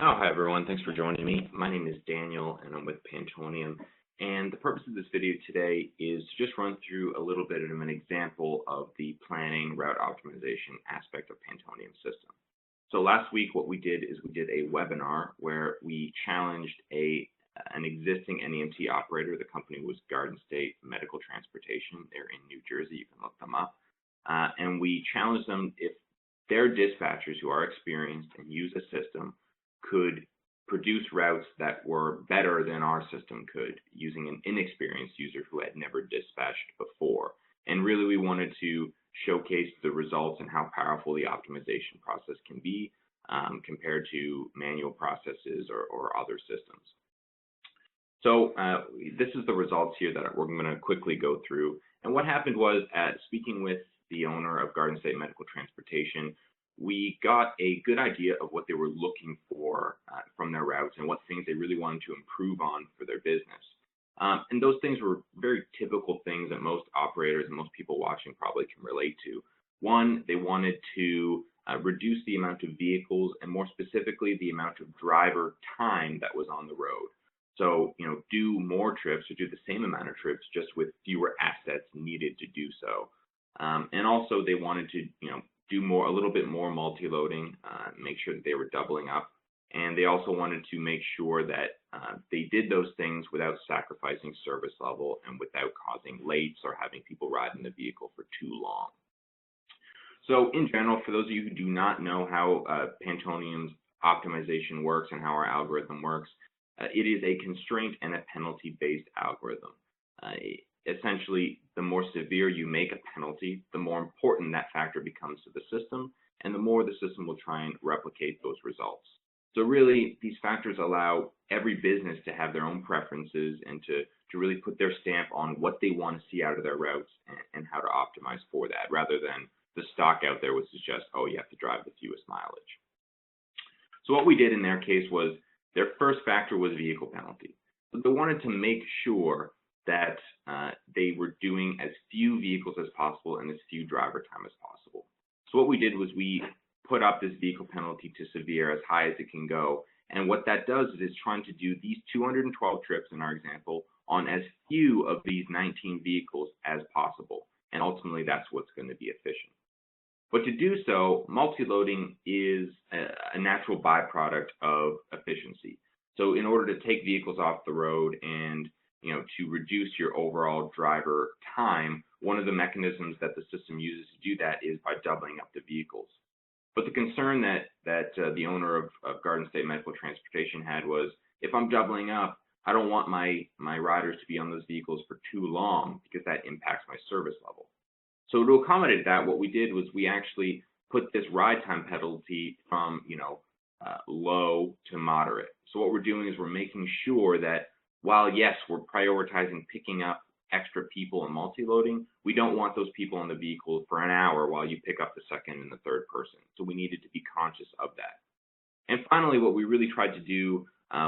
Oh, hi everyone. Thanks for joining me. My name is Daniel and I'm with Pantonium. And the purpose of this video today is to just run through a little bit of an example of the planning route optimization aspect of Pantonium system. So last week what we did is we did a webinar where we challenged an existing NEMT operator. The company was Garden State Medical Transportation. They're in New Jersey. You can look them up. And we challenged them if their dispatchers who are experienced and use a system could produce routes that were better than our system could using an inexperienced user who had never dispatched before. And really we wanted to showcase the results and how powerful the optimization process can be compared to manual processes or other systems. So this is the results here that we're going to quickly go through. And what happened was, speaking with the owner of Garden State Medical Transportation, we got a good idea of what they were looking for from their routes and what things they really wanted to improve on for their business. And those things were very typical things that most operators and most people watching probably can relate to. One, they wanted to reduce the amount of vehicles and more specifically the amount of driver time that was on the road. So, do more trips or do the same amount of trips just with fewer assets needed to do so. And also they wanted to, do a little bit more multi-loading, make sure that they were doubling up. And they also wanted to make sure that they did those things without sacrificing service level and without causing lates or having people ride in the vehicle for too long. So in general, for those of you who do not know how Pantonium's optimization works and how our algorithm works, it is a constraint and a penalty-based algorithm. Essentially, the more severe you make a penalty, the more important that factor becomes to the system, and the more the system will try and replicate those results. So really, these factors allow every business to have their own preferences and to really put their stamp on what they want to see out of their routes and how to optimize for that, rather than the stock out there which is just, oh, you have to drive the fewest mileage. So what we did in their case was, their first factor was vehicle penalty. So they wanted to make sure that they were doing as few vehicles as possible and as few driver time as possible. So what we did was we put up this vehicle penalty to severe, as high as it can go. And what that does is it's trying to do these 212 trips in our example on as few of these 19 vehicles as possible. And ultimately, that's what's going to be efficient. But to do so, multi-loading is a natural byproduct of efficiency. So in order to take vehicles off the road and to reduce your overall driver time, one of the mechanisms that the system uses to do that is by doubling up the vehicles. But the concern that the owner of Garden State Medical Transportation had was, if I'm doubling up, I don't want my riders to be on those vehicles for too long because that impacts my service level. So to accommodate that, what we did was we actually put this ride time penalty from low to moderate. So what we're doing is we're making sure that while, yes, we're prioritizing picking up extra people and multi-loading, we don't want those people on the vehicle for an hour while you pick up the second and the third person. So we needed to be conscious of that. And finally, what we really tried to do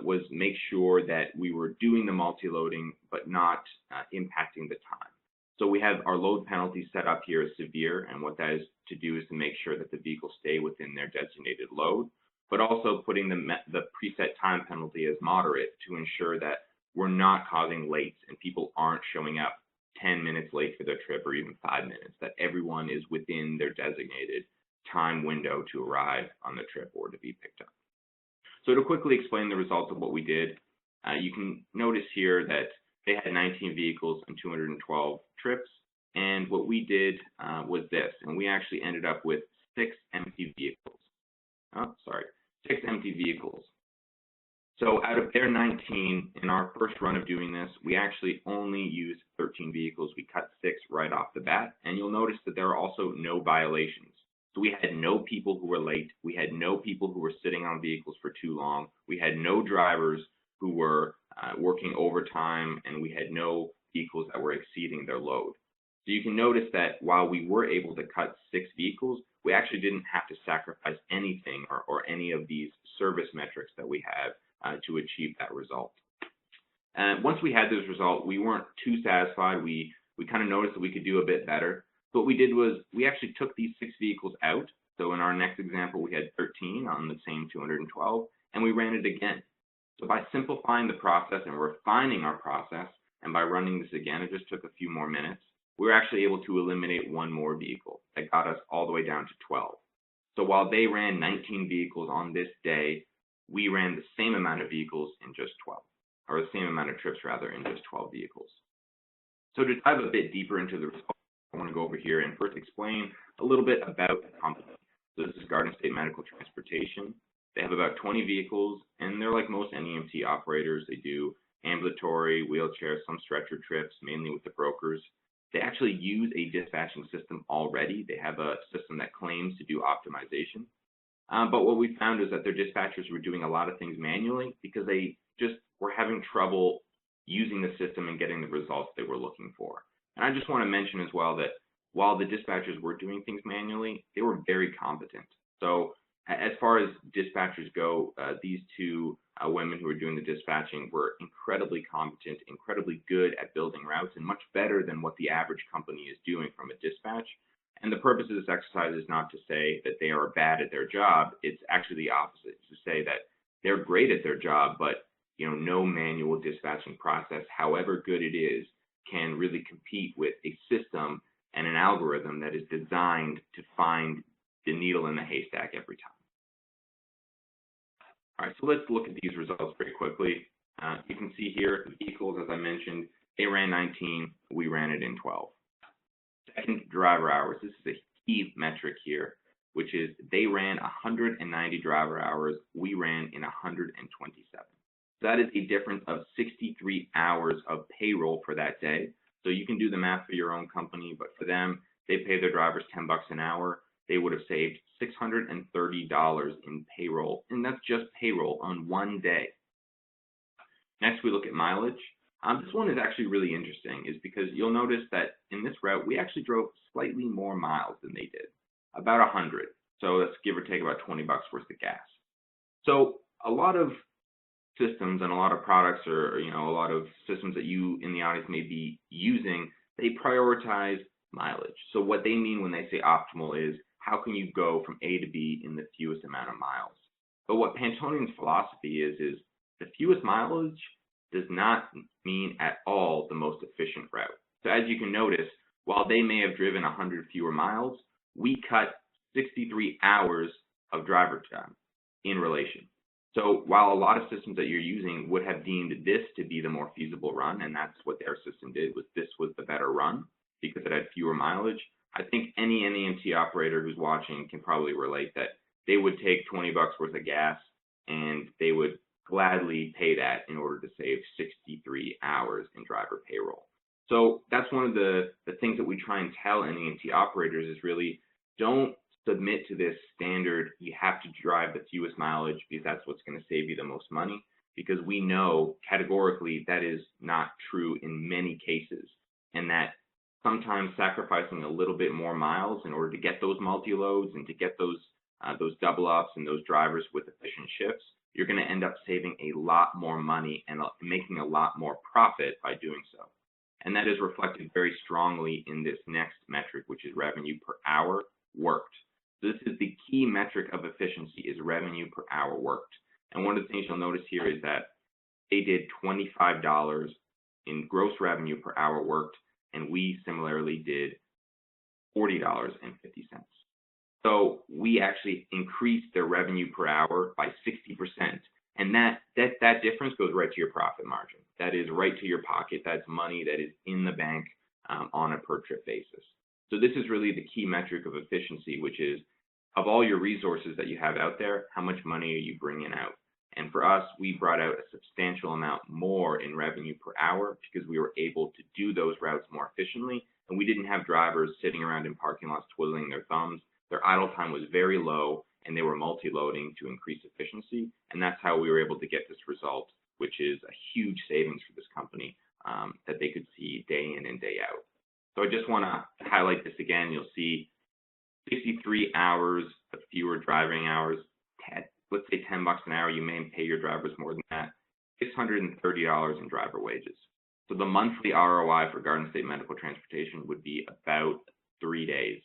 was make sure that we were doing the multi-loading but not impacting the time. So we have our load penalty set up here as severe, and what that is to do is to make sure that the vehicles stay within their designated load, but also putting the preset time penalty as moderate to ensure that we're not causing lates and people aren't showing up 10 minutes late for their trip or even 5 minutes, that everyone is within their designated time window to arrive on the trip or to be picked up. So to quickly explain the results of what we did, you can notice here that they had 19 vehicles and 212 trips, and what we did was this, and we actually ended up with 6 empty vehicles. 6 empty vehicles. So out of their 19, in our first run of doing this, we actually only used 13 vehicles. We cut 6 right off the bat, and you'll notice that there are also no violations. So we had no people who were late. We had no people who were sitting on vehicles for too long. We had no drivers who were working overtime, and we had no vehicles that were exceeding their load. So you can notice that while we were able to cut 6 vehicles, we actually didn't have to sacrifice anything or any of these service metrics that we have to achieve that result. And once we had this result, we weren't too satisfied. We kind of noticed that we could do a bit better. So what we did was we actually took these 6 vehicles out So in our next example, we had 13 on the same 212, and we ran it again. So by simplifying the process and refining our process, and by running this again, it just took a few more minutes, we were actually able to eliminate one more vehicle. That got us all the way down to 12. So while they ran 19 vehicles on this day, we ran the same amount of vehicles in just 12, or the same amount of trips rather in just 12 vehicles. So to dive a bit deeper into the results, I want to go over here and first explain a little bit about the company. So this is Garden State Medical Transportation. They have about 20 vehicles, and they're like most NEMT operators. They do ambulatory, wheelchair, some stretcher trips, mainly with the brokers. They actually use a dispatching system already. They have a system that claims to do optimization. But what we found is that their dispatchers were doing a lot of things manually because they just were having trouble using the system and getting the results they were looking for. And I just want to mention as well that while the dispatchers were doing things manually, they were very competent. So as far as dispatchers go, these two women who were doing the dispatching were incredibly competent, incredibly good at building routes, and much better than what the average company is doing from a dispatch. And the purpose of this exercise is not to say that they are bad at their job. It's actually the opposite, to say that they're great at their job, but no manual dispatching process, however good it is, can really compete with a system and an algorithm that is designed to find the needle in the haystack every time. All right, so let's look at these results very quickly. You can see here the vehicles, as I mentioned, they ran 19, we ran it in 12. Second, driver hours. This is a key metric here, which is they ran 190 driver hours, we ran in 127. So that is a difference of 63 hours of payroll for that day. So you can do the math for your own company, but for them, they pay their drivers $10 an hour. They would have saved $630 in payroll, and that's just payroll on one day. Next, we look at mileage. This one is actually really interesting, is because you'll notice that in this route, we actually drove slightly more miles than they did, about 100. So that's give or take about $20 worth of gas. So a lot of systems and a lot of products, or a lot of systems that you in the audience may be using, they prioritize mileage. So what they mean when they say optimal is how can you go from A to B in the fewest amount of miles. But what Pantonium's philosophy is the fewest mileage does not mean at all the most efficient route. So as you can notice, while they may have driven 100 fewer miles, we cut 63 hours of driver time in relation. So while a lot of systems that you're using would have deemed this to be the more feasible run, and that's what their system did, was this was the better run because it had fewer mileage, I think any NEMT operator who's watching can probably relate that they would take $20 worth of gas and they would gladly pay that in order to save 63 hours in driver payroll. So that's one of the things that we try and tell NEMT operators is really don't submit to this standard, you have to drive the fewest mileage because that's what's going to save you the most money, because we know categorically that is not true in many cases, and that sometimes sacrificing a little bit more miles in order to get those multi-loads and to get those double ups and those drivers with efficient shifts, you're going to end up saving a lot more money and making a lot more profit by doing so. And that is reflected very strongly in this next metric, which is revenue per hour worked. This is the key metric of efficiency, is revenue per hour worked. And one of the things you'll notice here is that they did $25 in gross revenue per hour worked, and we similarly did $40.50. So we actually increased their revenue per hour by 60%. And that difference goes right to your profit margin. That is right to your pocket. That's money that is in the bank on a per trip basis. So this is really the key metric of efficiency, which is of all your resources that you have out there, how much money are you bringing out? And for us, we brought out a substantial amount more in revenue per hour because we were able to do those routes more efficiently, and we didn't have drivers sitting around in parking lots twiddling their thumbs. Their idle time was very low, and they were multi-loading to increase efficiency, and that's how we were able to get this result, which is a huge savings for this company that they could see day in and day out. So I just want to highlight this again. You'll see 63 hours of fewer driving hours. Let's say $10 an hour, you may pay your drivers more than that. $630 in driver wages. So the monthly ROI for Garden State Medical Transportation would be about 3 days.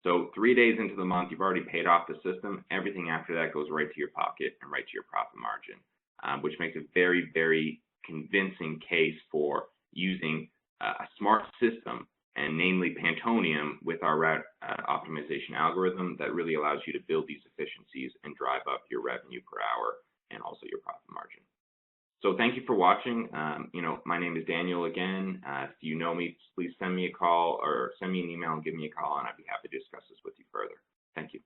So 3 days into the month, you've already paid off the system. Everything after that goes right to your pocket and right to your profit margin, which makes a very, very convincing case for using a smart system, and namely Pantonium, with our route optimization algorithm that really allows you to build these efficiencies and drive up your revenue per hour and also your profit margin. So thank you for watching. My name is Daniel again. If you know me, please send me a call or send me an email and give me a call, and I'd be happy to discuss this with you further. Thank you.